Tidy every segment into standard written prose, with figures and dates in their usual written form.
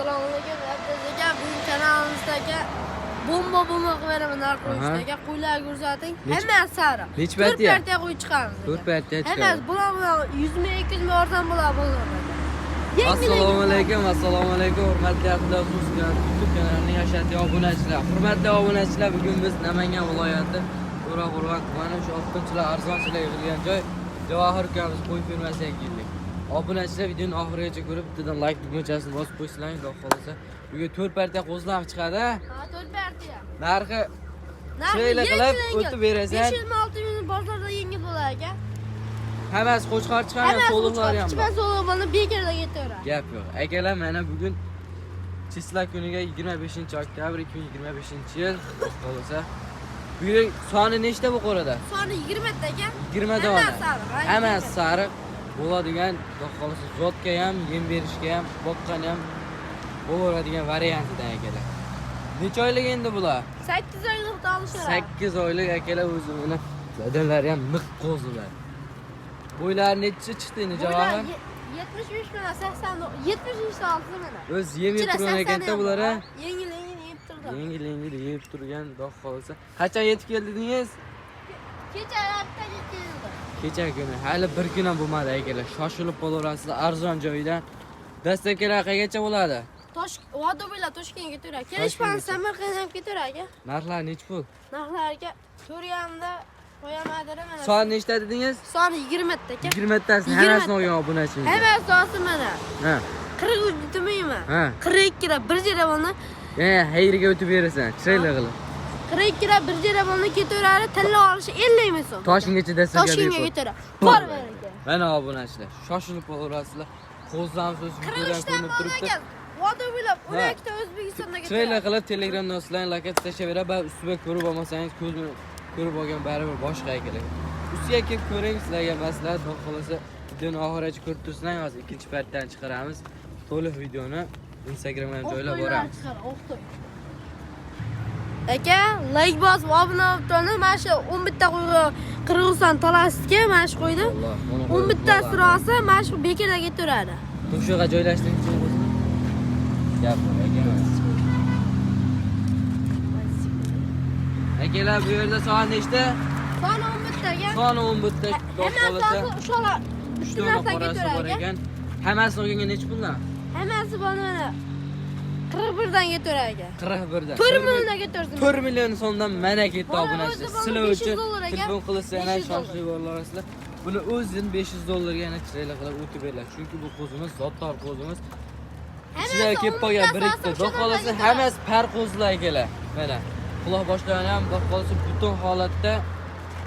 Assalomu alaykum. Abdulaziz bugun kanalimizga bomba qilib beraman narkotiklarga qo'ylar ko'rsating. Hammasi sariq. 4 partiya qo'y chiqamiz. 4 partiya chiqamiz. Hammasi bular 100 ming 200 ming arzon bo'ladi. Assalomu alaykum, hurmatli Abdulaziz YouTube kanalining yashati obunachilar. Hurmatli obunachilar, bugun biz Namangan viloyati To'raqo'rg'on tumani shu o'tkinchilar arzonchilar yig'ilgan joy Javohir ukamiz qo'y fermasiga keldik. Obunachilar videoni oxirigacha ko'rib, bittadan like tugmachasini bosib qo'ysalaring, xudo xolasa. Bugun 4 partiya qo'zlaq chiqadi. Ha, 4 partiya. Narxi chiroyli qilib o'tib berasan. 500-600 ming bozorda yengil bo'lar ekan. Hammasi qo'chqor chiqqan, so'liqlar ham bor. So'liq bo'lib bekarda ketaveradi. Gap yo'q. Akalar, mana bugun Chisla kuniga 25-oktyabr 2025-yil bo'lsa, bugun soni nechta bu qo'rada? Soni 20 ta ekan. 20 dona. Hammasi sariq bo'ladigan, xudo xolasa zotga ham, yem berishga ham, boqqan ham bo'ladigan variantidan akalar. Necha oylik endi bular? 8 oylikda olishadi. 8 oylik akalar, o'zi mana badanlari ham miq qo'zilar. Bo'ylari necha chiqdi endi Javohir? 75 bilan 80 70 oldi mana. O'z yem yeb turgan ekanda bular ha? Yengil yeb turdi. Yengil yeb turgan, xudo xolasa. Qachon yetib keldingiz? Kecha erta keldi. Kecha kuni. Hali bir kun ham bo'lmadi akalar. Shoshilib qolaverasizlar arzon joydan. Dastakilar qayergacha bo'ladi? Vado bilan Toshkentga ketaveradi. Kelishpan Samarqandga ham ketaveradi. Narxlar necha pul? Narxlarga ko'rganimda qo'yamadim mana. Soni nechta dedingiz? Soni 20 ta ekan. 20 tasini hammasini olgan obunachimiz. Hammasi olsin mana. Ha. 43 demaymi? Ha. 42 lira bir jarabonni. Hayriga o'tib berasan, chiroyli qilib. 42 lira bir jarabonni ketaveradi, tilla olishi 50 ming so'm. Toshkentgacha dastakilar. Toshkentga ketaveradi. Bor beradi. Mana obunachilar, shoshilib qolaverasizlar. Qo'zdan so'z ko'rib turibdi. Vado bilan 12 ta O'zbekistonda ketaveradi. Chiroyli qilib Telegramdan sizlarga lokatsiya tashlayveradi. Ustiga ko'rib olmasangiz ko'zni ko'rib olgan baribir boshqa kerak. Ustiga kelib ko'ring, sizlarga maslahat, xudo xolasa videoni oxirigacha ko'rib tursang, hozir ikkinchi partiyadan chiqaramiz. To'liq videoni Instagramga joylab boramiz. Aka, like bosib, obuna bo'lib, mana shu 11 ta qo'yga Qirg'iziston talasizga mana shu qo'ydi. 11 ta rosa mana shu bekarda ketaveradi. Tumshuqqa joylashtiring uchun o'zini. Gap ekan. Akalar, bu yerda soat nechta? Soni 11 ta ekan. Soni 11 ta. Hammasi o'shalar 3 ta narsa ketaveradi ekan. Hammasi olganga necha puldan? Hammasi mana 41 dan ketaveradi ekan. 41 dan. 4 milliondan ketaversin. 4 million so'mdan mana ketdi obunachilar. Sizlar uchun telefon qilsa yana shoshlik bo'lasizlar. Buni o'zin 500 dollarga yana chiroyli qilib o'tib beradi. Chunki bu qo'zimiz zotdor qo'zimiz. Sizlar kelib qolgan bir ikkita xudo xolasa hammasi par qo'zlar akalar. Mana quloq boshlari ham xudo xolasa butun holatda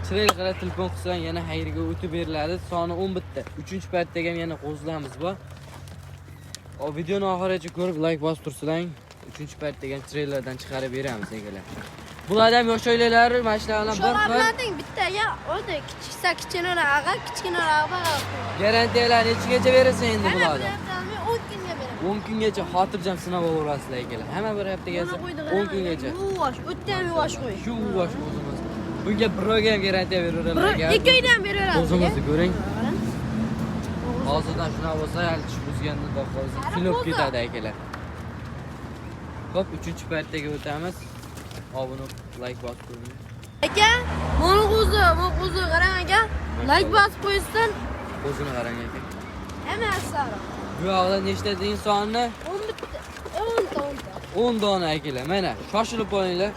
chiroyli qilib telefon qilsang yana xayriga o'tib beriladi. Soni 11 ta. 3-partiyada ham yana qo'zlarimiz bor. O videoni oxirigacha ko'rib like bosib tursalang, 3-partiyada ham chiroylardan chiqarib beramiz akalar. Bular ham yosh oilalar, mashinalar bir xil. Bittaga o'zi kichkina ag'a, kichkina ag'a. Garantiyalar nechigacha berasan endi bularni? 10 kunga beraman. 10 kungacha xotirjam sinab olaverasizlar akalar. Hamma bir hafta kelsa 10 kungacha. Yuvosh, o'tda ham yuvosh qo'y. Shu yuvosh o'zimiz. Bunga birovga ham garantiya beraveradilar. Ikkoyni ham beraveradi. O'zimizni ko'ring. Hozirdan shuna bo'lsa, hali tush buzganda do'qolsa kulib ketadi akalar. Xo'p, 3-partiyaga o'tamiz. Obuna, like bosib qo'ying. Aka, mo'g'uzi qarang aka. Like bosib qo'ysin. O'zini qarang aka. Hammasi sariq. Bu yoqda nechta deyin sonni? 10 dona akalar. Mana shoshilib qolinglar.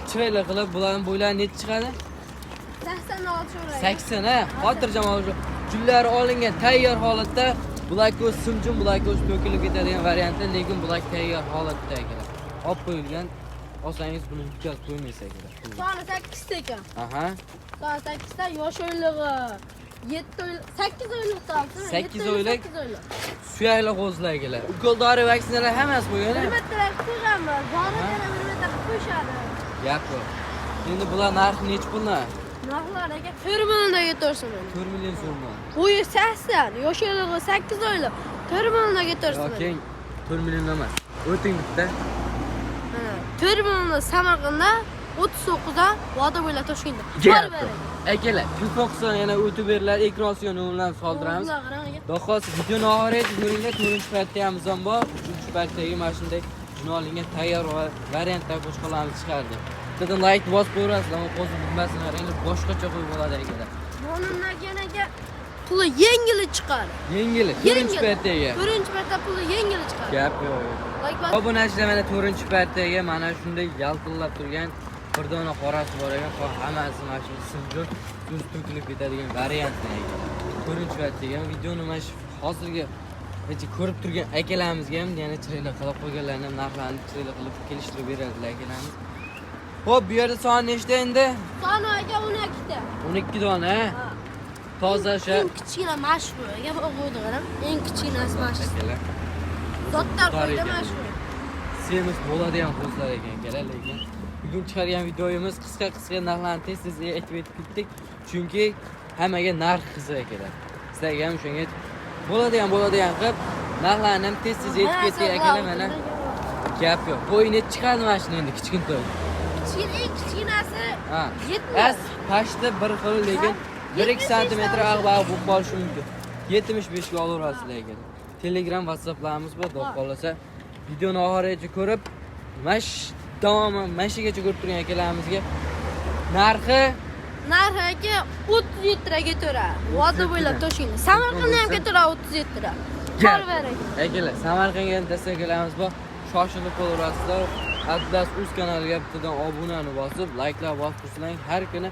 Chiroyli qilib bularning bo'ylari necha chiqadi? 86 80 ha. Xotirjam olib jullari olingan tayyor holatda bular ko'z simjim, bular ko'z to'kilib ketadigan variantda, lekin bular tayyor holatda akalar. Olib qo'yilgan. Olsangiz buni yutkazib qo'ymaysiz akalar. Soni 8 ta ekan. Aha. Soni 8 ta yosh oylig'i 7 oylik, 8 oylik olsin. 8 oylik. Suyakli qo'zlar akalar. Ukoldori vaksinalar hammasi bo'lgan. Hurmatlar qo'yganmiz. Dorilar ham hurmatlar qo'yishadi. Gap yo'q. Endi bular narxi necha puldan? Narxlar aka 4 milliondan ketarsin. 4 million so'mdan. Bo'yi 80, yosh oylig'i 8 oylik. 4 milliondan ketarsin. Yo'q, 4 million emas. O'ting bitta. 4 milliondan Samarqandda 39 dan Voda bo'ylab Toshkentda. Gap Qol bering. akalar telefon qilsa yana o'tib beriladi, ekran sinovini soldiramiz. Xudo xohlasa videoni oxirigacha ko'ringlar. 4-paytda ham zam bor. 3-paytdagi mana shunday jinolingan tayyor variantda boshqalarni chiqardi. Bittadan like bosib qo'yasiz, ammo qo'zib bilmasinlar, endi boshqacha qo'yib bo'ladi akalar. Bundan puli yengili chiqadi. Yengili, 4-paytdagi. 4-paytda puli yengili chiqadi. Gap yo'q. Like bas. Obunachilar mana 4-paytdagi mana shunday yaltillab turgan bir dona qorasi bor ekan, hammasi mana shu simjon ko'z to'kilib ketadigan variantdan ekan. 4-paytdagi videoni mana shu hozirgi ko'rib turgan akalarimizga ham yana chiroyli qilib qo'yganlarni ham narxlarini chiroyli qilib kelishtirib beradilar akalarimiz. Xo'p, bu yerda son nechta endi? Soni aka 12 ta. 12 dona. Toza o'sha Eng kichkina mashhur. Aka o'g'irdi qaram. Eng kichkinasi mashhur. akalar. Zotlar qo'ydi mashhur. Semiz bo'ladigan qo'zlar ekan akalar, lekin bugun chiqargan videomiz qisqa narxlarni tez-tez aytib ketdik. Chunki hammaga narx qiziq akalar. Sizlarga ham shunga bo'ladigan qilib narxlarni ham tez-tez aytib ketdik akalar. Mana gap yo'q. Bo'yni chiqadi mana shuni endi kichkintoy. Eng kichkinasi Ha. 70. As pashta bir xil, lekin 1-2 sm ag'bag'i bo'lib qolishi mumkin. 75 ga olaverasizlar ekan. Telegram, WhatsApplarimiz bor. Xudo xolasa videoni oxirigacha ko'rib, davomi mashigacha ko'rib turgan akalarimizga narxi aka 37 liraga turadi. Voda bo'ylab Toshkentda. Samarqandda ham turadi 37 lira. Qol bering. akalar, Samarqandga ham destaklarimiz bor. Shoshilib qo'yaverasizlar. Atlas Uz kanaliga bittadan obunani bosib, like'lar bosib tursang, har kuni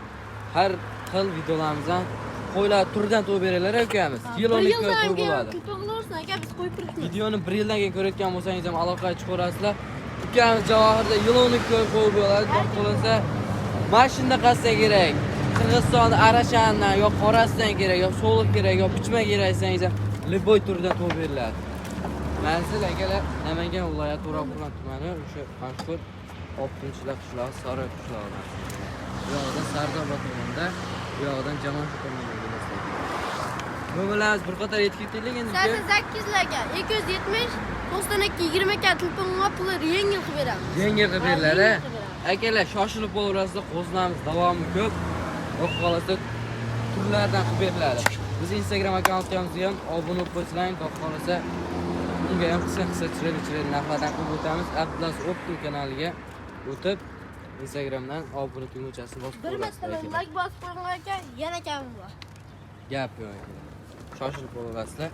har xil videolarimizdan qo'ylar turdan to'p beradilar ukamiz. Yil 12 oy to'y bo'ladi. To'g'risan aka, biz qo'yib turibmiz. Videoni 1 yildan keyin ko'rayotgan bo'lsangiz ham aloqaga chiqaverasizlar. Ukamiz Javohirda yil 12 oy qo'yib bo'ladi. Xudo xolasa mashina qilsa kerak. Qirg'izistonda Arashandan yo qorasidan kerak, yo so'liq kerak, yo bichma kerak desangiz ham Liboy turdan to'p beriladi. Manzil akalar Namangan viloyati To'raqo'rg'on tumani o'sha mashhur Oltinchilar qishlog'i, Sariy qishlog'i. Bu yoqda Sardoba tumanida, bu yoqdan Jamshid tumanida kelasizlar. Bu bilan bir qator yetib ketdik endi. 88 aka, 270 92 20 ka telefon puli yengil qilib beramiz. Yengil qilib beriladi. Akalar shoshilib bo'laverasizlar, qo'zlarimiz davomi ko'p. Xudo xolasa turlardan qilib beriladi. Biz Instagram akkauntimizga ham obuna bo'lib qo'ysalaring, xudo xolasa unga ham qisqa chiroyli narxlardan qilib o'tamiz. Atlas Optim kanaliga o'tib Instagramdan obuna tugmachasini bosib Bir qo'yasiz. masalan like bosib qo'ygan aka, yana kam bor. Gap yo'q. Shoshilib bo'lasizlar.